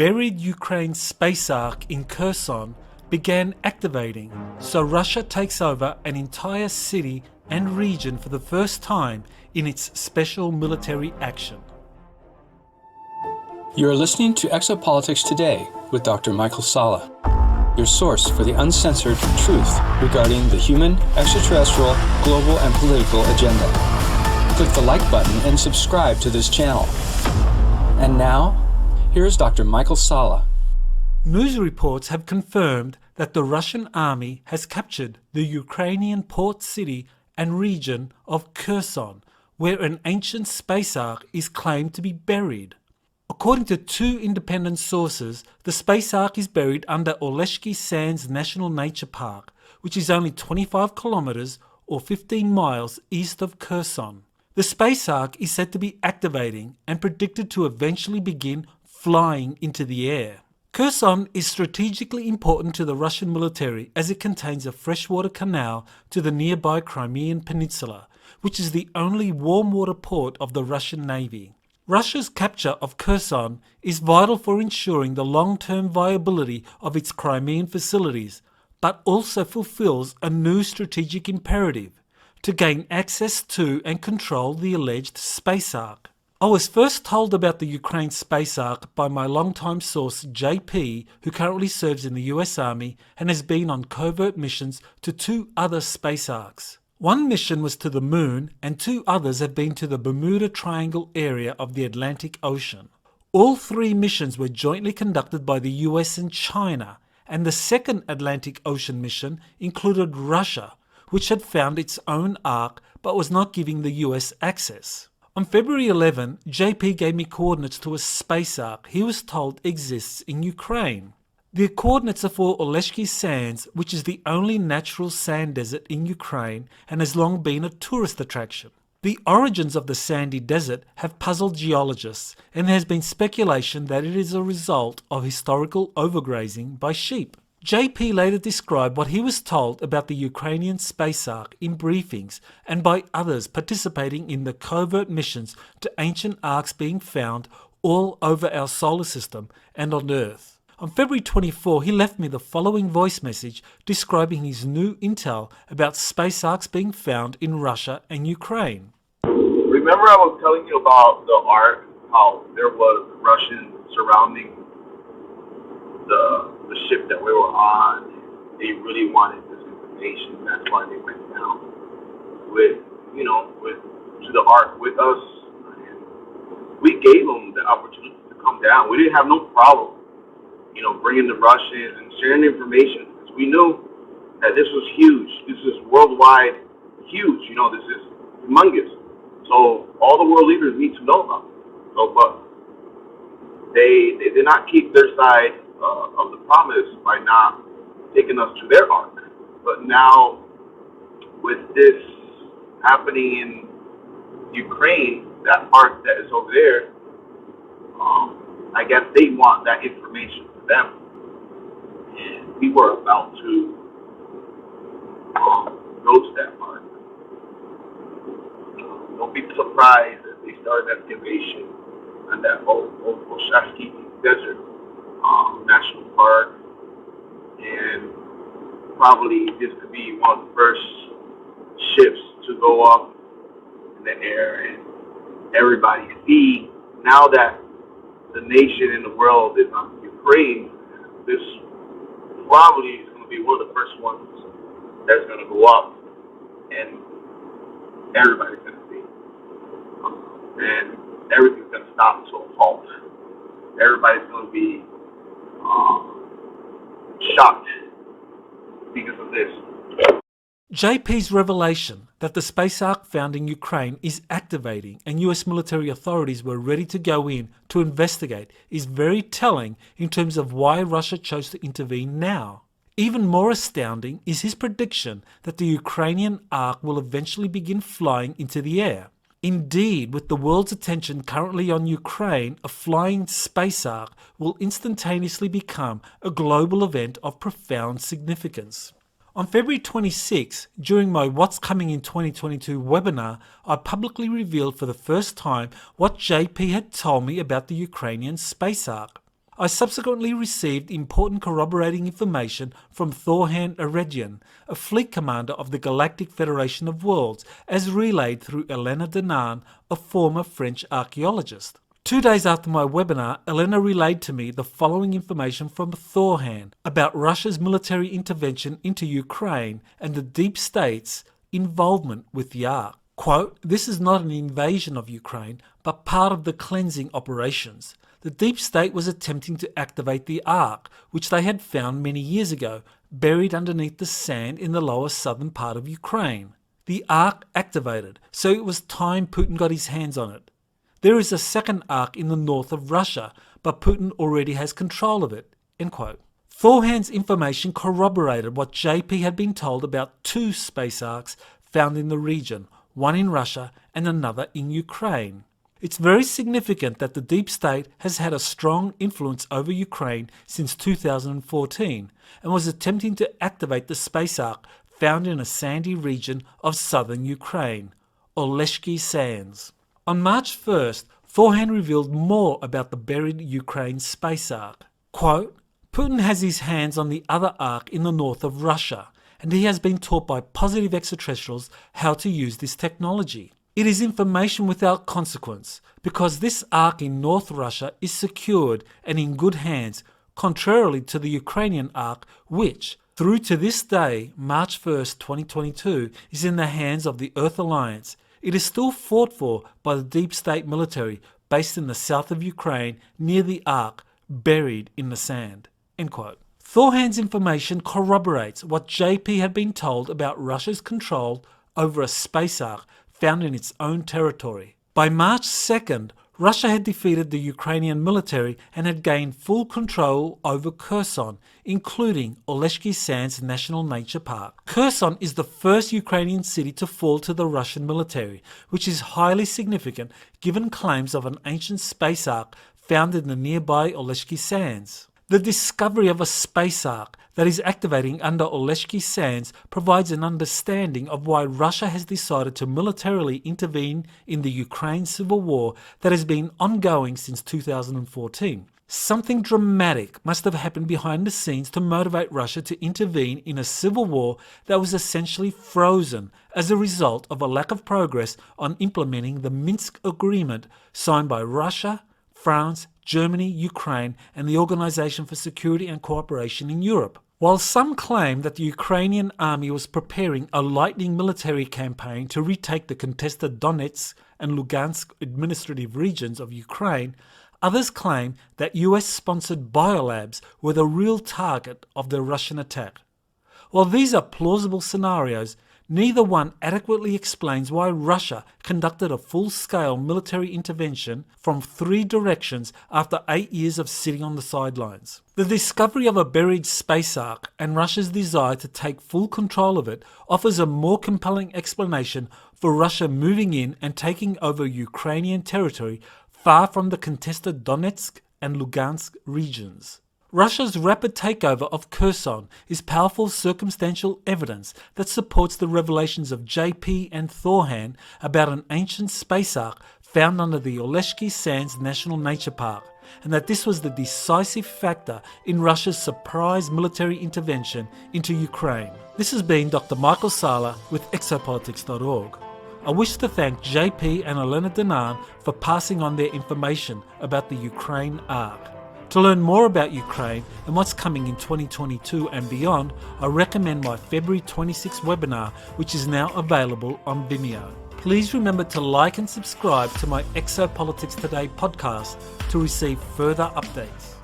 buried Ukraine space ark in Kherson began activating, so Russia takes over an entire city and region for the first time in its special military action. You are listening to Exopolitics Today with Dr. Micheal Salla, your source for the uncensored truth regarding the human, extraterrestrial, global, and political agenda. Click the like button and subscribe to this channel. And now, here's Dr. Micheal Salla. News reports have confirmed that the Russian army has captured the Ukrainian port city and region of Kherson, where an ancient space ark is claimed to be buried. According to two independent sources, the space ark is buried under Oleshki Sands National Nature Park, which is only 25 kilometers or 15 miles east of Kherson. The space ark is said to be activating and predicted to eventually begin flying into the air. Kherson is strategically important to the Russian military as it contains a freshwater canal to the nearby Crimean Peninsula, which is the only warm water port of the Russian Navy. Russia's capture of Kherson is vital for ensuring the long-term viability of its Crimean facilities, but also fulfills a new strategic imperative: to gain access to and control the alleged space ark. I was first told about the Ukraine space ark by my longtime source JP, who currently serves in the US Army and has been on covert missions to two other space arks. One mission was to the moon and two others have been to the Bermuda Triangle area of the Atlantic Ocean. All three missions were jointly conducted by the US and China, and the second Atlantic Ocean mission included Russia, which had found its own ark but was not giving the US access. On February 11, JP gave me coordinates to a space ark he was told exists in Ukraine. The coordinates are for Oleshki Sands, which is the only natural sand desert in Ukraine and has long been a tourist attraction. The origins of the sandy desert have puzzled geologists, and there has been speculation that it is a result of historical overgrazing by sheep. JP later described what he was told about the Ukrainian space ark in briefings and by others participating in the covert missions to ancient arks being found all over our solar system and on Earth. On February 24, he left me the following voice message describing his new intel about space arks being found in Russia and Ukraine. Remember I was telling you about the ark, how there was Russians surrounding the ship that we were on. They really wanted this information. That's why they went down to the ark with us. And we gave them the opportunity to come down. We didn't have no problem, bringing the Russians and sharing the information, because we knew that this was huge. This is worldwide huge. This is humongous. So all the world leaders need to know about it. So, but they did not keep their side of the promise by not taking us to their ark. But now, with this happening in Ukraine, that ark that is over there, I guess they want that information for them. And we were about to go to that ark. Don't be surprised that they started excavation on that Oleshki Desert National Park, and probably this could be one of the first ships to go up in the air, and everybody see now that the nation in the world is on Ukraine. This probably is going to be one of the first ones that's going to go up, and everybody's going to see, and everything's going to stop to a halt. Everybody's going to be shocked because of this. JP's revelation that the space ark found in Ukraine is activating and US military authorities were ready to go in to investigate is very telling in terms of why Russia chose to intervene now. Even more astounding is his prediction that the Ukrainian ark will eventually begin flying into the air. Indeed, with the world's attention currently on Ukraine, a flying space ark will instantaneously become a global event of profound significance. On February 26, during my What's Coming in 2022 webinar, I publicly revealed for the first time what JP had told me about the Ukrainian space ark. I subsequently received important corroborating information from Thorhan Eredjian, a fleet commander of the Galactic Federation of Worlds, as relayed through Elena Denan, a former French archaeologist. 2 days after my webinar, Elena relayed to me the following information from Thorhan about Russia's military intervention into Ukraine and the deep state's involvement with the Ark. Quote, "This is not an invasion of Ukraine, but part of the cleansing operations. The deep state was attempting to activate the Ark, which they had found many years ago, buried underneath the sand in the lower southern part of Ukraine. The Ark activated, so it was time Putin got his hands on it. There is a second Ark in the north of Russia, but Putin already has control of it." End quote. Thorhan's information corroborated what JP had been told about 2 space arcs found in the region, one in Russia and another in Ukraine. It's very significant that the deep state has had a strong influence over Ukraine since 2014 and was attempting to activate the space arc found in a sandy region of southern Ukraine, Oleshki Sands. On March 1st, Thorhan revealed more about the buried Ukraine space arc. Quote, "Putin has his hands on the other arc in the north of Russia, and he has been taught by positive extraterrestrials how to use this technology. It is information without consequence, because this arc in North Russia is secured and in good hands, contrarily to the Ukrainian arc, which, through to this day, March 1st, 2022, is in the hands of the Earth Alliance. It is still fought for by the deep state military based in the south of Ukraine near the ark, buried in the sand." End quote. Thorhan's information corroborates what JP had been told about Russia's control over a space ark found in its own territory. By March 2nd, Russia had defeated the Ukrainian military and had gained full control over Kherson, including Oleshki Sands National Nature Park. Kherson is the first Ukrainian city to fall to the Russian military, which is highly significant given claims of an ancient space ark found in the nearby Oleshki Sands. The discovery of a space ark that is activating under Oleshki Sands provides an understanding of why Russia has decided to militarily intervene in the Ukraine civil war that has been ongoing since 2014. Something dramatic must have happened behind the scenes to motivate Russia to intervene in a civil war that was essentially frozen as a result of a lack of progress on implementing the Minsk Agreement signed by Russia, France, Germany, Ukraine, and the Organization for Security and Cooperation in Europe. While some claim that the Ukrainian army was preparing a lightning military campaign to retake the contested Donetsk and Lugansk administrative regions of Ukraine, others claim that US-sponsored biolabs were the real target of the Russian attack. While these are plausible scenarios, neither one adequately explains why Russia conducted a full-scale military intervention from 3 directions after 8 years of sitting on the sidelines. The discovery of a buried space ark and Russia's desire to take full control of it offers a more compelling explanation for Russia moving in and taking over Ukrainian territory far from the contested Donetsk and Lugansk regions. Russia's rapid takeover of Kherson is powerful circumstantial evidence that supports the revelations of JP and Thorhan about an ancient space ark found under the Oleshki Sands National Nature Park, and that this was the decisive factor in Russia's surprise military intervention into Ukraine. This has been Dr. Micheal Salla with exopolitics.org. I wish to thank JP and Elena Denan for passing on their information about the Ukraine ark. To learn more about Ukraine and what's coming in 2022 and beyond, I recommend my February 26 webinar, which is now available on Vimeo. Please remember to like and subscribe to my Exopolitics Today podcast to receive further updates.